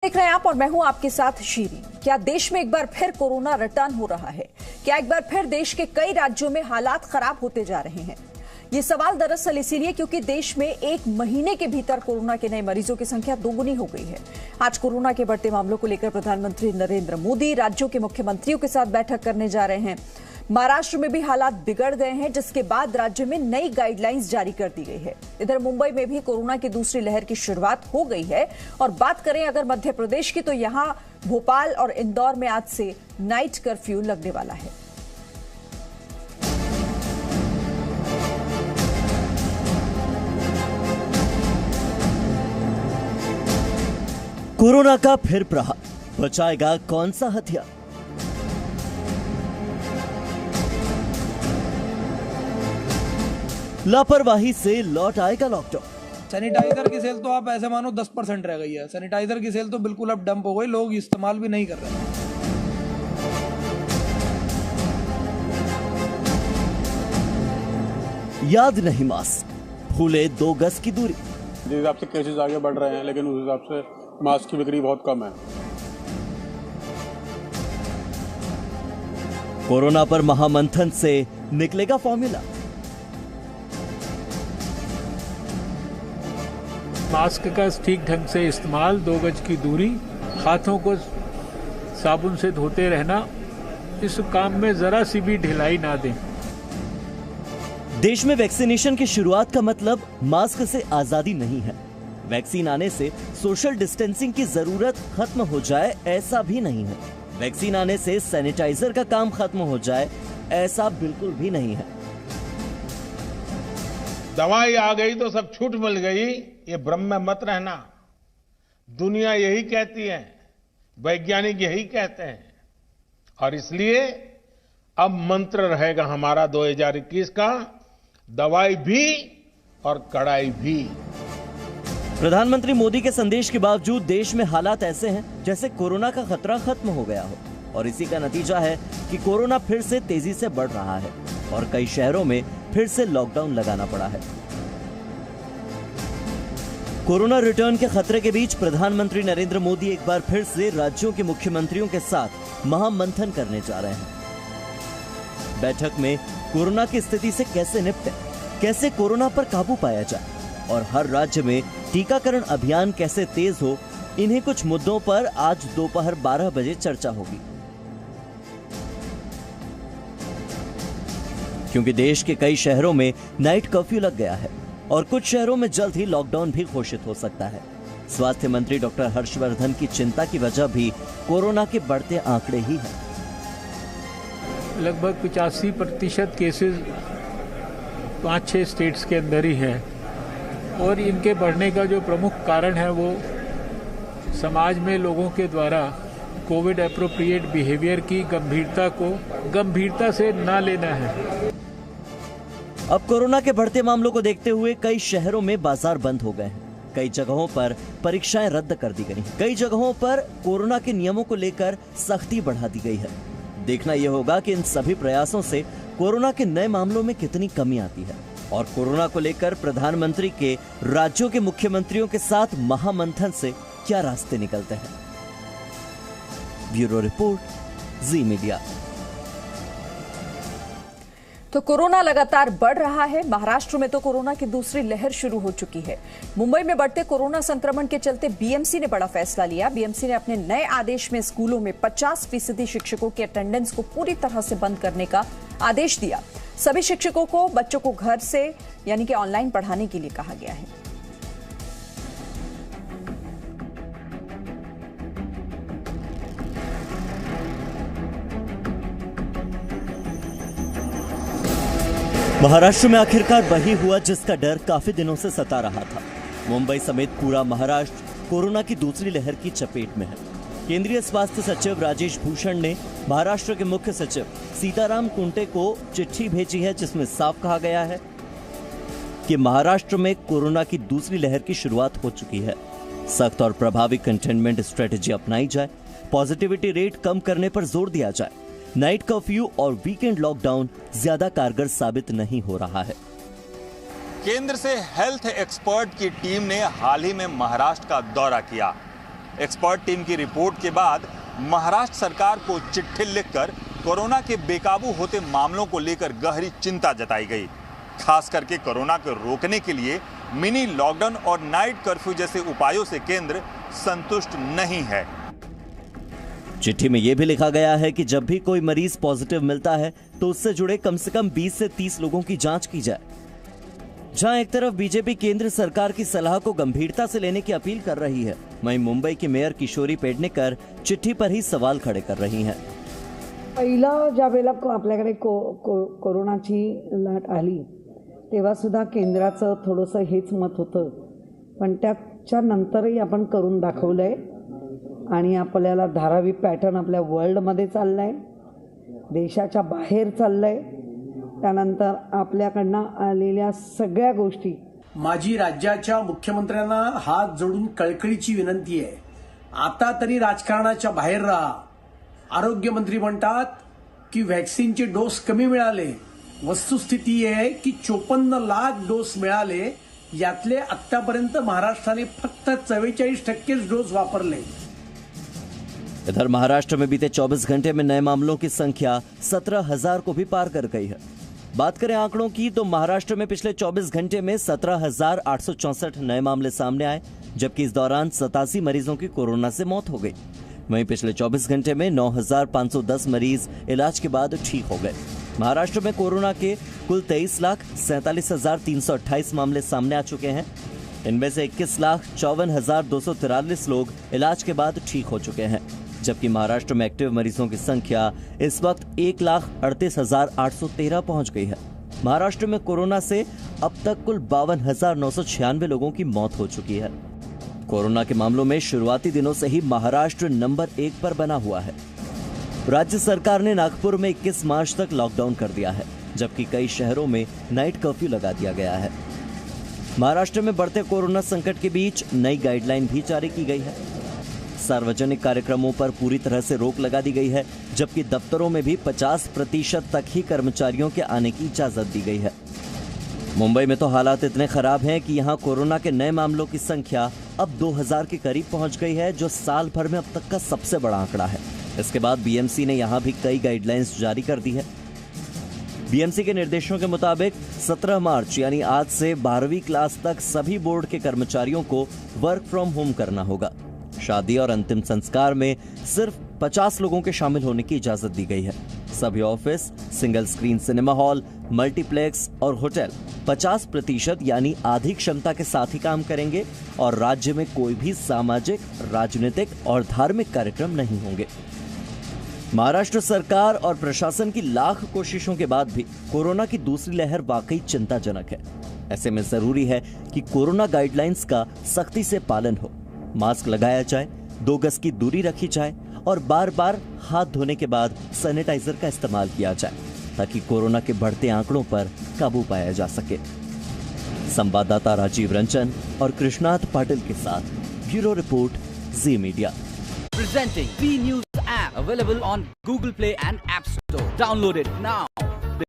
देख रहे हैं आप और मैं हूं आपके साथ शीरी। क्या देश में एक बार फिर कोरोना रिटर्न हो रहा है? क्या एक बार फिर देश के कई राज्यों में हालात खराब होते जा रहे हैं? ये सवाल दरअसल इसीलिए क्योंकि देश में एक महीने के भीतर कोरोना के नए मरीजों की संख्या दोगुनी हो गई है। आज कोरोना के बढ़ते मामलों को लेकर प्रधानमंत्री नरेंद्र मोदी राज्यों के मुख्यमंत्रियों के साथ बैठक करने जा रहे हैं। महाराष्ट्र में भी हालात बिगड़ गए हैं, जिसके बाद राज्य में नई गाइडलाइंस जारी कर दी गई है। इधर मुंबई में भी कोरोना की दूसरी लहर की शुरुआत हो गई है। और बात करें अगर मध्य प्रदेश की, तो यहां भोपाल और इंदौर में आज से नाइट कर्फ्यू लगने वाला है। कोरोना का फिर प्रहार, बचाएगा कौन सा हथियार? लापरवाही से लौट आएगा लॉकडाउन। सैनिटाइजर की सेल तो आप ऐसे मानो 10% रह गई है। सैनिटाइजर की सेल तो बिल्कुल अब डंप हो गई, लोग इस्तेमाल भी नहीं कर रहे हैं। याद नहीं मास्क, भूले 2 गज की दूरी। जिस हिसाब से केसेस आगे बढ़ रहे हैं, लेकिन उस हिसाब से मास्क की बिक्री बहुत कम है। कोरोना पर महामंथन से निकलेगा फॉर्मूला। मास्क का ठीक ढंग से इस्तेमाल, 2 गज की दूरी, हाथों को साबुन से धोते रहना, इस काम में जरा सी भी ढिलाई ना दें। देश में वैक्सीनेशन की शुरुआत का मतलब मास्क से आजादी नहीं है। वैक्सीन आने से सोशल डिस्टेंसिंग की जरूरत खत्म हो जाए, ऐसा भी नहीं है। वैक्सीन आने से सैनिटाइजर का काम खत्म हो जाए, ऐसा बिल्कुल भी नहीं है। दवाई आ गई तो सब छूट मिल गई, ये भ्रम में मत रहना। दुनिया यही कहती है, वैज्ञानिक यही कहते हैं, और इसलिए अब मंत्र रहेगा हमारा 2021 का, दवाई भी और कड़ाई भी। प्रधानमंत्री मोदी के संदेश के बावजूद देश में हालात ऐसे हैं जैसे कोरोना का खतरा खत्म हो गया हो, और इसी का नतीजा है कि कोरोना फिर से तेजी से बढ़ रहा है और कई शहरों में फिर से लॉकडाउन लगाना पड़ा है। कोरोना रिटर्न के खतरे के बीच प्रधानमंत्री नरेंद्र मोदी एक बार फिर से राज्यों के मुख्यमंत्रियों के साथ महामंथन करने जा रहे हैं। बैठक में कोरोना की स्थिति से कैसे निपटें, कैसे कोरोना पर काबू पाया जाए और हर राज्य में टीकाकरण अभियान कैसे तेज हो, इन्हीं कुछ मुद्दों पर आज दोपहर 12 बजे चर्चा होगी। क्योंकि देश के कई शहरों में नाइट कर्फ्यू लग गया है और कुछ शहरों में जल्द ही लॉकडाउन भी घोषित हो सकता है। स्वास्थ्य मंत्री डॉक्टर हर्षवर्धन की चिंता की वजह भी कोरोना के बढ़ते आंकड़े ही हैं। लगभग 85% केसेस 5-6 स्टेट्स के अंदर ही हैं, और इनके बढ़ने का जो प्रमुख कारण है वो समाज में लोगों के द्वारा कोविड एप्रोप्रिएट बिहेवियर की गंभीरता को गंभीरता से ना लेना है। अब कोरोना के बढ़ते मामलों को देखते हुए कई शहरों में बाजार बंद हो गए हैं। कई जगहों पर परीक्षाएं रद्द कर दी गई हैं। कई जगहों पर कोरोना के नियमों को लेकर सख्ती बढ़ा दी गई है। देखना यह होगा कि इन सभी प्रयासों से कोरोना के नए मामलों में कितनी कमी आती है और कोरोना को लेकर प्रधानमंत्री के राज्यों के मुख्यमंत्रियों के साथ महामंथन से क्या रास्ते निकलते हैं। ब्यूरो रिपोर्ट, जी मीडिया। तो कोरोना लगातार बढ़ रहा है। महाराष्ट्र में तो कोरोना की दूसरी लहर शुरू हो चुकी है। मुंबई में बढ़ते कोरोना संक्रमण के चलते बीएमसी ने बड़ा फैसला लिया। बीएमसी ने अपने नए आदेश में स्कूलों में 50% शिक्षकों की अटेंडेंस को पूरी तरह से बंद करने का आदेश दिया। सभी शिक्षकों को बच्चों को घर से यानी कि ऑनलाइन पढ़ाने के लिए कहा गया है। महाराष्ट्र में आखिरकार वही हुआ जिसका डर काफी दिनों से सता रहा था। मुंबई समेत पूरा महाराष्ट्र कोरोना की दूसरी लहर की चपेट में है। केंद्रीय स्वास्थ्य सचिव राजेश भूषण ने महाराष्ट्र के मुख्य सचिव सीताराम कुंटे को चिट्ठी भेजी है, जिसमें साफ कहा गया है कि महाराष्ट्र में कोरोना की दूसरी लहर की शुरुआत हो चुकी है। सख्त और प्रभावी कंटेनमेंट स्ट्रेटेजी अपनाई जाए, पॉजिटिविटी रेट कम करने पर जोर दिया जाए। नाइट कर्फ्यू और वीकेंड लॉकडाउन ज्यादा कारगर साबित नहीं हो रहा है। केंद्र से हेल्थ एक्सपर्ट की टीम ने हाल ही में महाराष्ट्र का दौरा किया। एक्सपर्ट टीम की रिपोर्ट के बाद महाराष्ट्र सरकार को चिट्ठी लिखकर कोरोना के बेकाबू होते मामलों को लेकर गहरी चिंता जताई गई। खास करके कोरोना को रोकने के लिए मिनी लॉकडाउन और नाइट कर्फ्यू जैसे उपायों से केंद्र संतुष्ट नहीं है। चिट्ठी में यह भी लिखा गया है कि जब भी कोई मरीज पॉजिटिव मिलता है तो उससे जुड़े कम से कम 20 से 30 लोगों की जांच की जाए। जहां एक तरफ बीजेपी केंद्र सरकार की सलाह को गंभीरता से लेने की अपील कर रही है, वहीं मुंबई की मेयर किशोरी पेडणेकर चिट्ठी पर ही सवाल खड़े कर रही हैं। पहिला ज्या वेळेला आपल्याकडे कोरोनाची लाट आली तेव्हा सुद्धा केंद्राचं थोडंसं हेच मत होतं, पण त्याच्या नंतरही आपण करून दाखवलंय आणि आपल्याला धारावी पॅटर्न आपल्या वर्ल्डमध्ये चाललाय, देशाच्या बाहेर चाललाय। त्यानंतर आपल्याकडनं आलेल्या सगळ्या गोष्टी माझी राज्याच्या मुख्यमंत्र्यांना हात जोडून कळकळीची विनंती आहे, आता तरी राजकारणाच्या बाहेर राहा। आरोग्यमंत्री म्हणतात की व्हॅक्सिनचे डोस कमी मिळाले, वस्तुस्थिती आहे की 54 लाख डोस मिळाले, यातले आतापर्यंत महाराष्ट्राने फक्त 44% डोस वापरले। इधर महाराष्ट्र में बीते 24 घंटे में नए मामलों की संख्या 17,000 को भी पार कर गई है। बात करें आंकड़ों की तो महाराष्ट्र में पिछले 24 घंटे में 17,864 नए मामले सामने आए, जबकि इस दौरान 87 मरीजों की कोरोना से मौत हो गई। वहीं पिछले 24 घंटे में 9,510 मरीज इलाज के बाद ठीक हो गए। महाराष्ट्र में कोरोना के कुल 23,47,328 मामले सामने आ चुके हैं। इनमें से 21,54,243 लोग इलाज के बाद ठीक हो चुके हैं, जबकि महाराष्ट्र में एक्टिव मरीजों की संख्या इस वक्त 1,38,813 पहुंच गई है। महाराष्ट्र में कोरोना से अब तक कुल 52,996 लोगों की मौत हो चुकी है। कोरोना के मामलों में शुरुआती दिनों से ही महाराष्ट्र नंबर 1 पर बना हुआ है। राज्य सरकार ने नागपुर में 21 मार्च तक लॉकडाउन कर दिया है, जबकि कई शहरों में नाइट कर्फ्यू लगा दिया गया है। महाराष्ट्र में बढ़ते कोरोना संकट के बीच नई गाइडलाइन भी जारी की गई है। सार्वजनिक कार्यक्रमों पर पूरी तरह से रोक लगा दी गई है, जबकि दफ्तरों में भी 50% तक ही कर्मचारियों के आने की इजाजत दी गई है। मुंबई में तो हालात इतने खराब हैं कि यहां कोरोना के नए मामलों की संख्या अब 2000 के करीब पहुंच गई है, जो साल भर में अब तक का सबसे बड़ा आंकड़ा है। इसके बाद बीएमसी ने यहां भी कई गाइडलाइंस जारी कर दी है। बीएमसी के निर्देशों के मुताबिक 17 मार्च यानी आज से 12वीं क्लास तक सभी बोर्ड के कर्मचारियों को वर्क फ्रॉम होम करना होगा। शादी और अंतिम संस्कार में सिर्फ 50 लोगों के शामिल होने की इजाजत दी गई है। सभी office, single screen cinema hall, multiplex और होटल 50% यानी आधी क्षमता के साथ ही काम करेंगे और राज्य में कोई भी सामाजिक, राजनीतिक और धार्मिक कार्यक्रम नहीं होंगे। महाराष्ट्र सरकार और प्रशासन की लाख कोशिशों के बाद भी कोरोना की दूसरी लहर वाकई चिंताजनक है। ऐसे में जरूरी है कि कोरोना गाइडलाइंस का सख्ती से पालन हो, मास्क लगाया जाए, 2 गज की दूरी रखी जाए और बार बार हाथ धोने के बाद सैनिटाइजर का इस्तेमाल किया जाए, ताकि कोरोना के बढ़ते आंकड़ों पर काबू पाया जा सके। संवाददाता राजीव रंजन और कृष्णाथ पाटिल के साथ bureau report, ji media. Presenting V News app available on Google Play and App Store. Download it now.